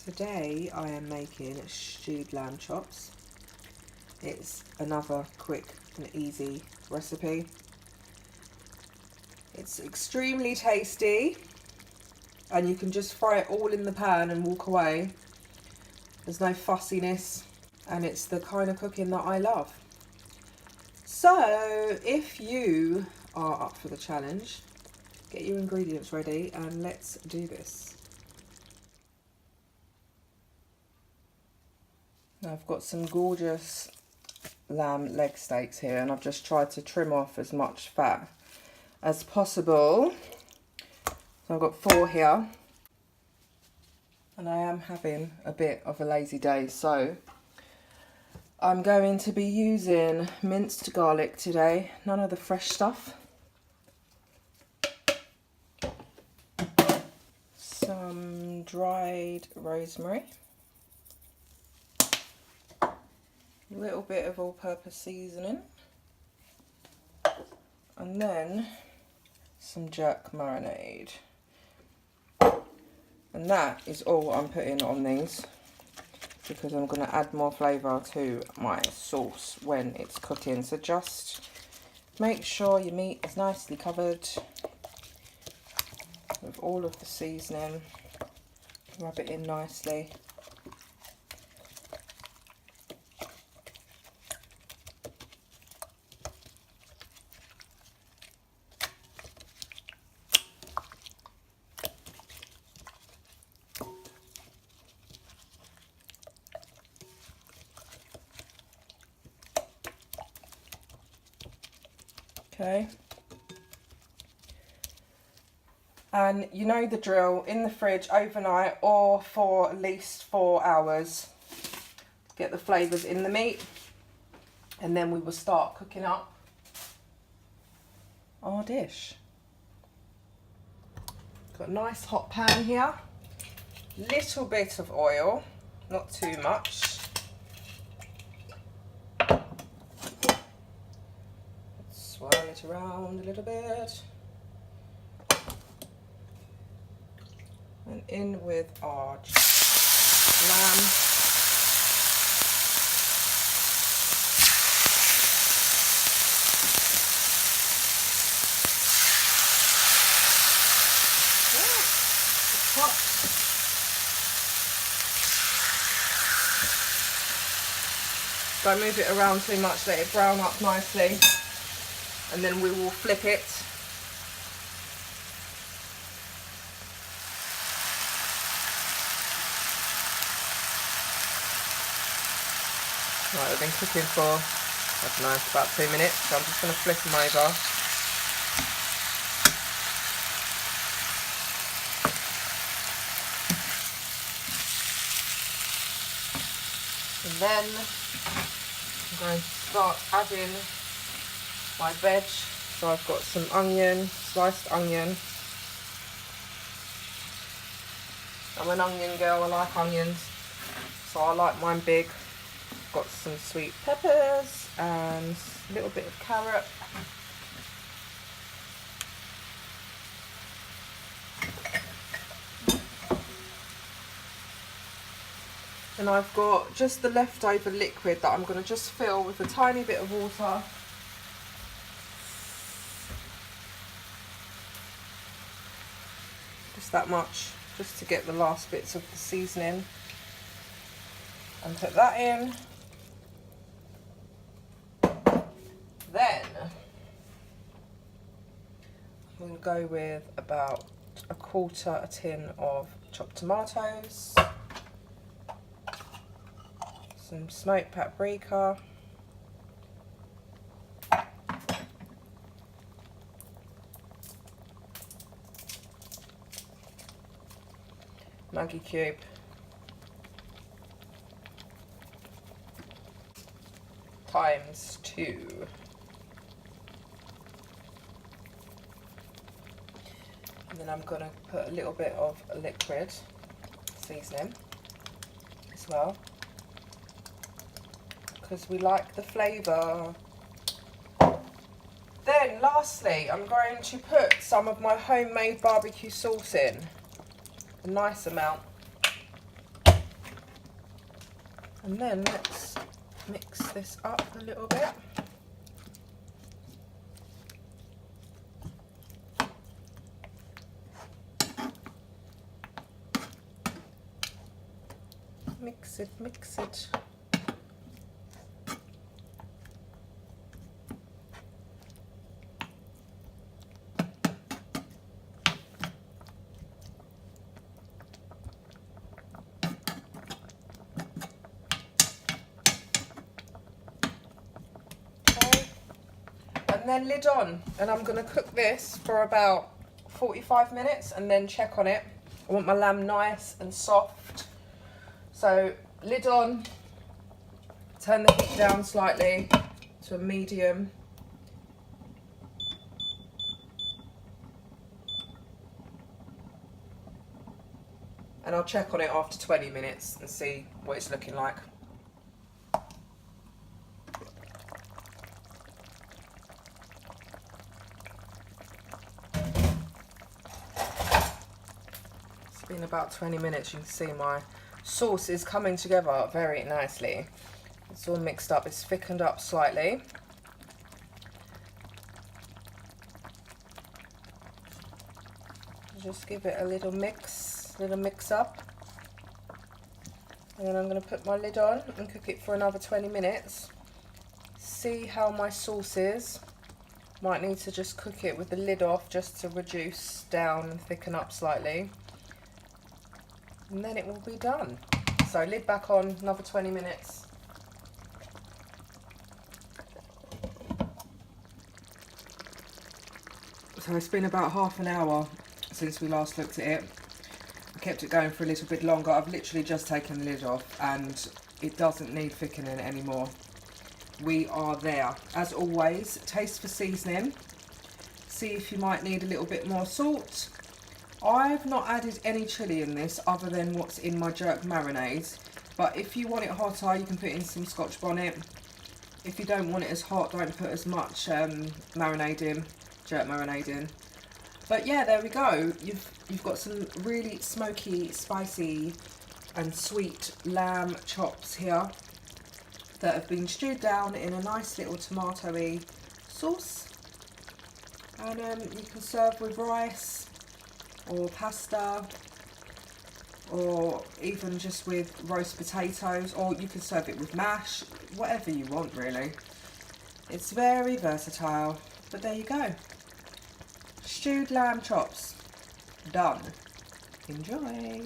Today I am making stewed lamb chops. It's another quick and easy recipe. It's extremely tasty and you can just fry it all in the pan and walk away. There's no fussiness and it's the kind of cooking that I love. So if you are up for the challenge, get your ingredients ready and let's do this. Now I've got some gorgeous lamb leg steaks here and I've just tried to trim off as much fat as possible. So I've got 4 here and I am having a bit of a lazy day, so I'm going to be using minced garlic today, none of the fresh stuff. Some dried rosemary. A little bit of all-purpose seasoning, and then some jerk marinade, and that is all I'm putting on these because I'm going to add more flavour to my sauce when it's cooking. So just make sure your meat is nicely covered with all of the seasoning, rub it in nicely. Okay, and you know the drill, in the fridge overnight or for at least 4 hours. Get the flavours in the meat and then we will start cooking up our dish. Got a nice hot pan here, little bit of oil, not too much. Swirl it around a little bit and in with our lamb. It's hot. Don't move it around too much, let it brown up nicely. And then we will flip it. Right, we've been cooking for, I don't know, about 2 minutes, so I'm just going to flip them over. And then I'm going to start adding my veg. So I've got some onion, sliced onion. I'm an onion girl, I like onions, so I like mine big. Got some sweet peppers and a little bit of carrot. And I've got just the leftover liquid that I'm going to just fill with a tiny bit of water. Just that much, just to get the last bits of the seasoning, and put that in. Then I'm going to go with about 1/4 tin of chopped tomatoes, some smoked paprika, maggi cube, times 2. And then I'm going to put a little bit of liquid seasoning as well, because we like the flavour. Then lastly, I'm going to put some of my homemade barbecue sauce in, a nice amount. And then let's mix this up a little bit. Mix it, mix it. And then lid on, and I'm going to cook this for about 45 minutes and then check on it. I want my lamb nice and soft. So lid on, turn the heat down slightly to a medium. And I'll check on it after 20 minutes and see what it's looking like. It's been about 20 minutes. You can see my sauce is coming together very nicely. It's all mixed up, it's thickened up slightly. Just give it a little mix up. And then I'm going to put my lid on and cook it for another 20 minutes. See how my sauce is. Might need to just cook it with the lid off just to reduce down and thicken up slightly. And then it will be done. So lid back on, another 20 minutes. So it's been about half an hour since we last looked at it. I kept it going for a little bit longer. I've literally just taken the lid off and it doesn't need thickening anymore. We are there. As always, taste for seasoning. See if you might need a little bit more salt. I've not added any chilli in this other than what's in my jerk marinades, but if you want it hotter you can put in some Scotch bonnet. If you don't want it as hot, don't put as much marinade in, jerk marinade in. But yeah, there we go. You've got some really smoky, spicy and sweet lamb chops here that have been stewed down in a nice little tomatoey sauce, and you can serve with rice or pasta, or even just with roast potatoes, or you can serve it with mash, whatever you want really. It's very versatile, but there you go. Stewed lamb chops, done. Enjoy.